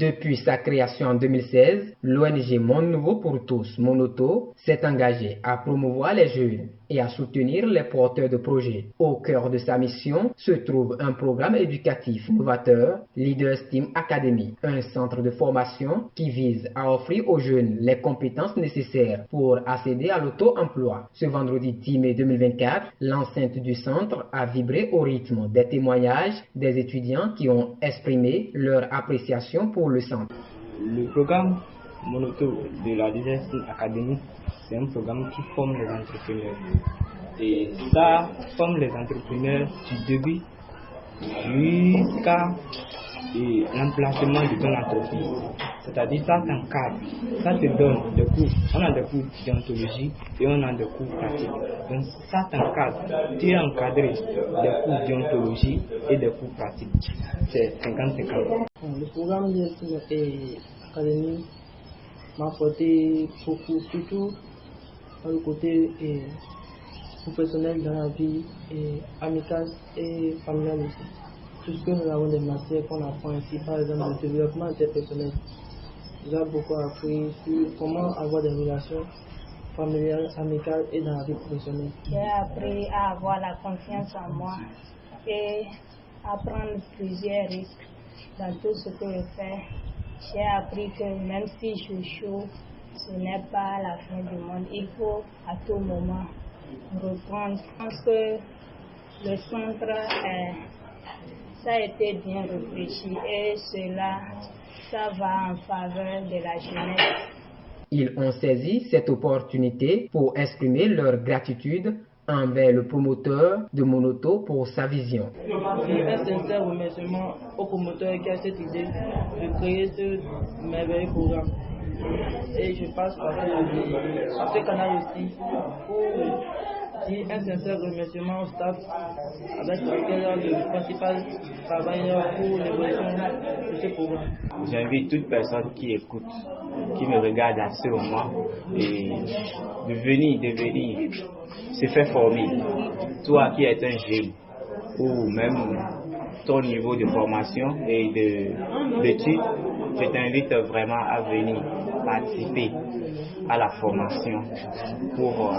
Depuis sa création en 2016, l'ONG Monde Nouveau pour tous, Monoto, s'est engagée à promouvoir les jeunes et à soutenir les porteurs de projets. Au cœur de sa mission se trouve un programme éducatif novateur, Leader Steam Academy, un centre de formation qui vise à offrir aux jeunes les compétences nécessaires pour accéder à l'auto-emploi. Ce vendredi 10 mai 2024, l'enceinte du centre a vibré au rythme des témoignages des étudiants qui ont exprimé leur appréciation pour le centre. Le programme Monoto de la Leader Steam Academy, c'est un programme qui forme les entrepreneurs. Et ça forme les entrepreneurs du début jusqu'à l'emplacement de ton entreprise. C'est-à-dire ça t'encadre, ça te donne des cours. On a des cours déontologie et on a des cours pratiques. Donc ça t'encadre, tu es encadré des cours déontologie et des cours pratiques. C'est 50-50. Le programme de Académie m'a apporté beaucoup, surtout dans le côté professionnel dans la vie, amicale et familiale aussi. Tout ce que nous avons des matières qu'on apprend ici, par exemple le développement interpersonnel. Nous avons beaucoup appris sur comment avoir des relations familiales, amicales et dans la vie professionnelle. J'ai appris à avoir la confiance en moi et à prendre plusieurs risques dans tout ce que je fais. J'ai appris que même si je chaud, ce n'est pas la fin du monde. Il faut à tout moment reprendre. Je pense que le centre ça a été bien réfléchi et ça va en faveur de la jeunesse. Ils ont saisi cette opportunité pour exprimer leur gratitude envers le promoteur de Monoto pour sa vision. Un sincère remerciement au promoteur qui a cette idée de créer ce merveilleux programme. Et je passe par ce canal aussi pour dire un sincère remerciement au staff avec lequel le principal travailleur pour l'évolution de ce programme. J'invite toute personne qui écoute, qui me regarde à ce moment, et de venir se faire former. Toi qui es un jeune, ou même ton niveau de formation et d'études, je t'invite vraiment à venir participer à la formation pour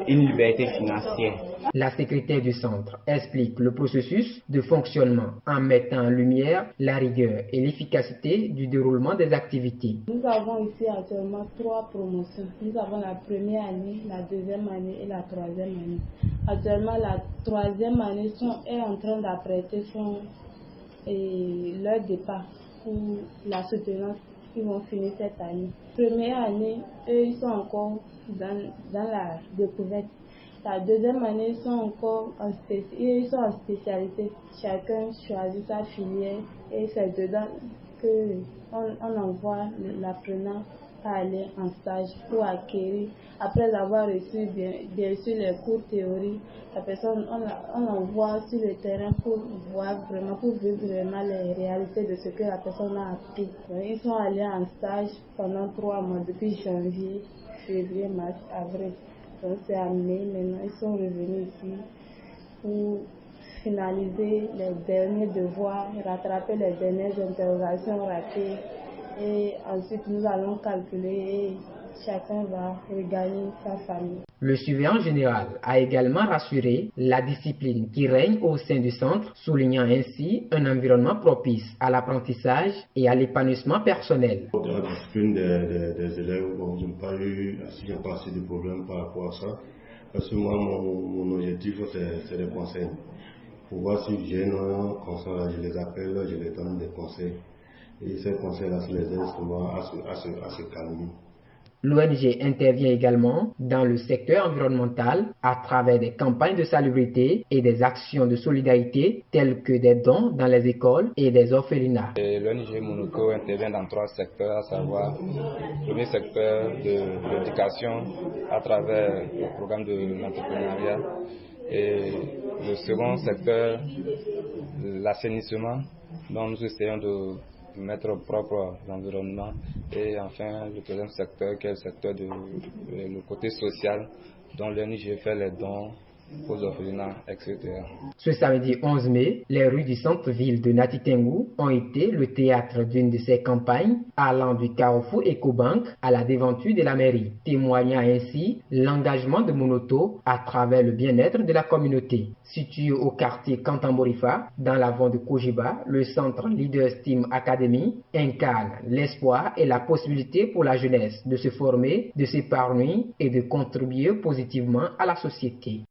une liberté financière. La secrétaire du centre explique le processus de fonctionnement en mettant en lumière la rigueur et l'efficacité du déroulement des activités. Nous avons ici actuellement 3 promotions. Nous avons la première année, la deuxième année et la troisième année. Actuellement, la troisième année est en train d'apprêter leur départ pour la soutenance. Ils vont finir cette année. Première année, eux, ils sont encore dans la découverte. La deuxième année, ils sont encore en spécialité. Chacun choisit sa filière et c'est dedans qu'on envoie l'apprenant à aller en stage pour acquérir. Après avoir reçu bien sûr les cours théorie, la personne on envoie sur le terrain pour vivre vraiment les réalités de ce que la personne a appris. Ils sont allés en stage pendant 3 mois, depuis janvier, février, mars, avril. Donc c'est à mai, maintenant ils sont revenus ici pour finaliser les derniers devoirs, rattraper les dernières interrogations ratées. Et ensuite, nous allons calculer et chacun va regagner sa famille. Le surveillant général a également rassuré la discipline qui règne au sein du centre, soulignant ainsi un environnement propice à l'apprentissage et à l'épanouissement personnel. La discipline des élèves, je n'ai pas eu assez de problèmes par rapport à ça. Parce que moi, mon objectif, c'est des conseils. Pour voir si j'ai un conseil, je les appelle, je les donne des conseils. Et ces conseils-là, les aident souvent à se calmer. L'ONG intervient également dans le secteur environnemental à travers des campagnes de salubrité et des actions de solidarité telles que des dons dans les écoles et des orphelinats. L'ONG Monoto intervient dans 3 secteurs, à savoir le premier secteur de l'éducation à travers le programme de l'entrepreneuriat et le second secteur, l'assainissement, dont nous essayons de mettre propre l'environnement, et enfin le troisième secteur qui est le secteur le côté social dont l'ONG fait les dons aux orphelinats, etc. Ce samedi 11 mai, les rues du centre-ville de Nati Tengou ont été le théâtre d'une de ces campagnes allant du carrefour Ecobank à la devanture de la mairie, témoignant ainsi l'engagement de Monoto à travers le bien-être de la communauté. Situé au quartier Kantamborifa, dans l'avant de Kojiba, le centre Leader Steam Academy incarne l'espoir et la possibilité pour la jeunesse de se former, de s'épanouir et de contribuer positivement à la société.